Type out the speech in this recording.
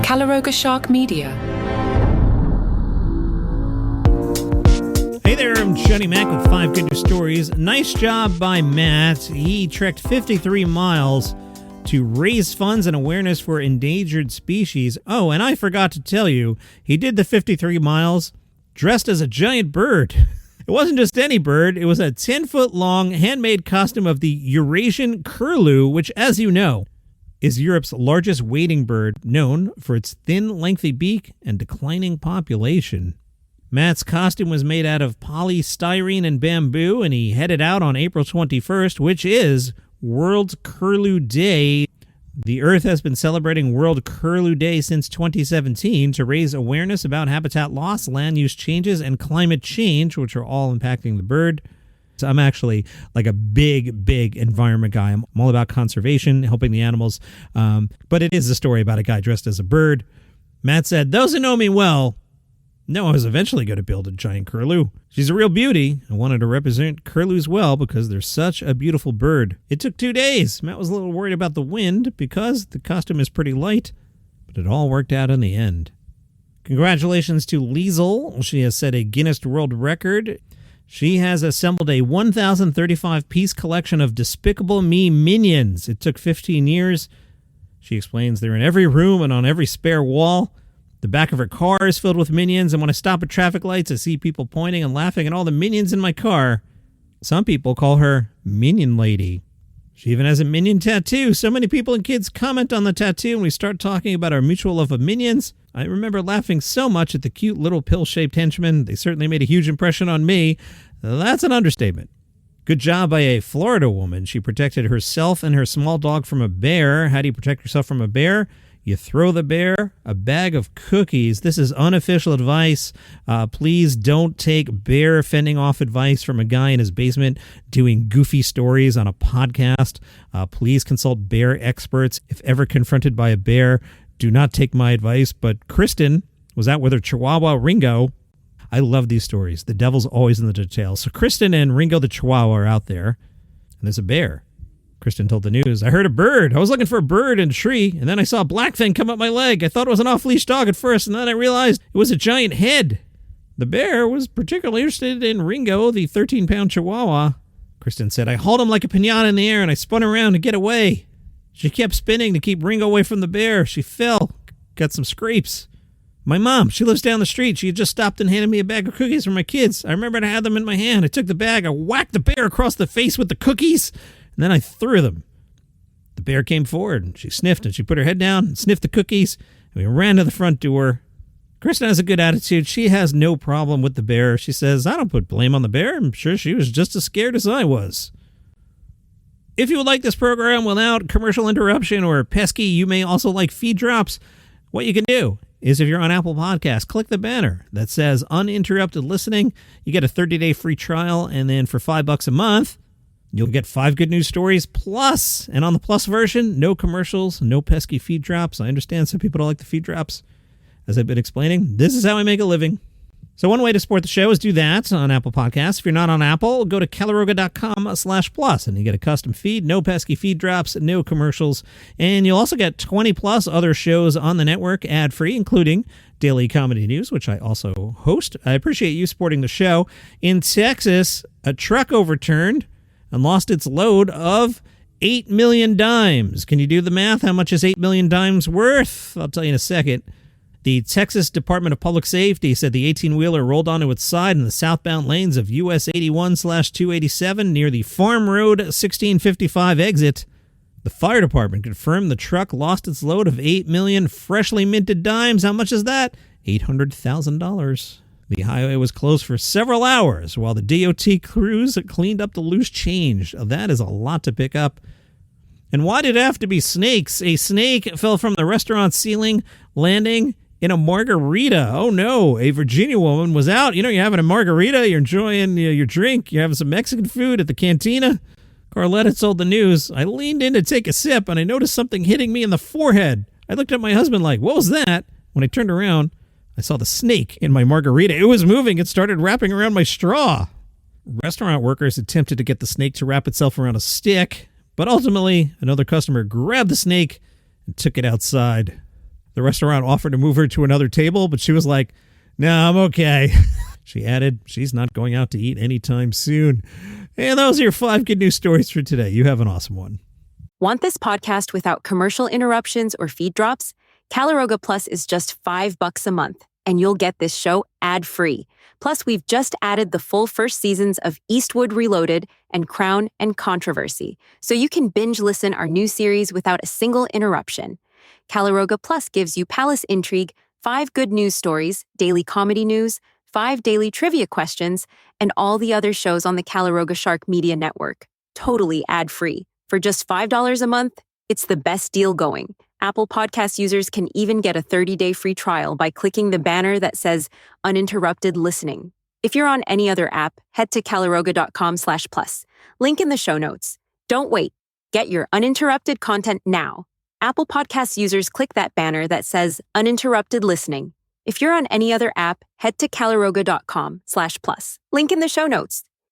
Calaroga Shark Media. Hey there, I'm Johnny Mac with 5 Good News Stories. Nice job by Matt. He trekked 53 miles to raise funds and awareness for endangered species. Oh, and I forgot to tell you, he did the 53 miles dressed as a giant bird. It wasn't just any bird, it was a 10-foot-long handmade costume of the Eurasian Curlew, which, as you know, is Europe's largest wading bird, known for its thin, lengthy beak and declining population. Matt's costume was made out of polystyrene and bamboo, and he headed out on April 21st, which is World Curlew Day. The Earth has been celebrating World Curlew Day since 2017 to raise awareness about habitat loss, land use changes, and climate change, which are all impacting the bird. So I'm actually like a big environment guy. I'm all about conservation, helping the animals. But it is a story about a guy dressed as a bird. Matt said, "Those who know me well know I was eventually going to build a giant curlew. She's a real beauty. I wanted to represent curlews well because they're such a beautiful bird." It took 2 days. Matt was a little worried about the wind because the costume is pretty light, but it all worked out in the end. Congratulations to Liesl. She has set a Guinness World Record. She has assembled a 1,035-piece collection of Despicable Me Minions. It took 15 years. She explains they're in every room and on every spare wall. The back of her car is filled with minions, and when I stop at traffic lights, I see people pointing and laughing at all the minions in my car. Some people call her Minion Lady. She even has a minion tattoo. So many people and kids comment on the tattoo, and we start talking about our mutual love of minions. I remember laughing so much at the cute little pill-shaped henchmen. They certainly made a huge impression on me. That's an understatement. Good job by a Florida woman. She protected herself and her small dog from a bear. How do you protect yourself from a bear? You throw the bear a bag of cookies. This is unofficial advice. Please don't take bear fending off advice from a guy in his basement doing goofy stories on a podcast. Please consult bear experts. If ever confronted by a bear, do not take my advice. But Kristen was out with her Chihuahua, Ringo. I love these stories. The devil's always in the details. So Kristen and Ringo the Chihuahua are out there, and there's a bear. Kristen told the news, "I heard a bird. I was looking for a bird in a tree, and then I saw a black thing come up my leg. I thought it was an off-leash dog at first, and then I realized it was a giant head." The bear was particularly interested in Ringo, the 13-pound Chihuahua. Kristen said, "I hauled him like a piñata in the air, and I spun around to get away. She kept spinning to keep Ringo away from the bear. She fell, got some scrapes. My mom, she lives down the street. She had just stopped and handed me a bag of cookies for my kids. I remembered I had them in my hand. I took the bag, I whacked the bear across the face with the cookies, and then I threw them. The bear came forward, and she sniffed, and she put her head down and sniffed the cookies, and we ran to the front door." Kristen has a good attitude. She has no problem with the bear. She says, "I don't put blame on the bear. I'm sure she was just as scared as I was." If you would like this program without commercial interruption or pesky, you may also like feed drops. What you can do is, if you're on Apple Podcasts, click the banner that says uninterrupted listening. You get a 30-day free trial, and then for $5 a month, you'll get 5 Good News Stories plus. And on the plus version, no commercials, no pesky feed drops. I understand some people don't like the feed drops. As I've been explaining, this is how I make a living. So one way to support the show is do that on Apple Podcasts. If you're not on Apple, go to calaroga.com/plus, and you get a custom feed, no pesky feed drops, no commercials, and you'll also get 20-plus other shows on the network ad-free, including Daily Comedy News, which I also host. I appreciate you supporting the show. In Texas, a truck overturned and lost its load of 8 million dimes. Can you do the math? How much is 8 million dimes worth? I'll tell you in a second. The Texas Department of Public Safety said the 18-wheeler rolled onto its side in the southbound lanes of US 81/287 near the Farm Road 1655 exit. The fire department confirmed the truck lost its load of 8 million freshly minted dimes. How much is that? $800,000. The highway was closed for several hours while the DOT crews cleaned up the loose change. That is a lot to pick up. And why did it have to be snakes? A snake fell from the restaurant ceiling, landing in a margarita. Oh no, a Virginia woman was out. You know, you're having a margarita, you're enjoying your drink, you're having some Mexican food at the cantina. Carletta told the news, "I leaned in to take a sip and I noticed something hitting me in the forehead. I looked at my husband like, what was that? When I turned around, I saw the snake in my margarita. It was moving. It started wrapping around my straw." Restaurant workers attempted to get the snake to wrap itself around a stick, but ultimately another customer grabbed the snake and took it outside. The restaurant offered to move her to another table, but she was like, "No, I'm okay." She added, she's not going out to eat anytime soon. And those are your 5 good news stories for today. You have an awesome one. Want this podcast without commercial interruptions or feed drops? Calaroga Plus is just $5 a month, and you'll get this show ad-free. Plus, we've just added the full first seasons of Eastwood Reloaded and Crown and Controversy, so you can binge listen our new series without a single interruption. Calaroga Plus gives you palace intrigue, 5 good news stories, daily comedy news, 5 daily trivia questions, and all the other shows on the Calaroga Shark Media Network. Totally ad-free. For just $5 a month, it's the best deal going. Apple Podcast users can even get a 30-day free trial by clicking the banner that says uninterrupted listening. If you're on any other app, head to calaroga.com/plus. Link in the show notes. Don't wait. Get your uninterrupted content now. Apple Podcast users click that banner that says uninterrupted listening. If you're on any other app, head to calaroga.com/plus. Link in the show notes.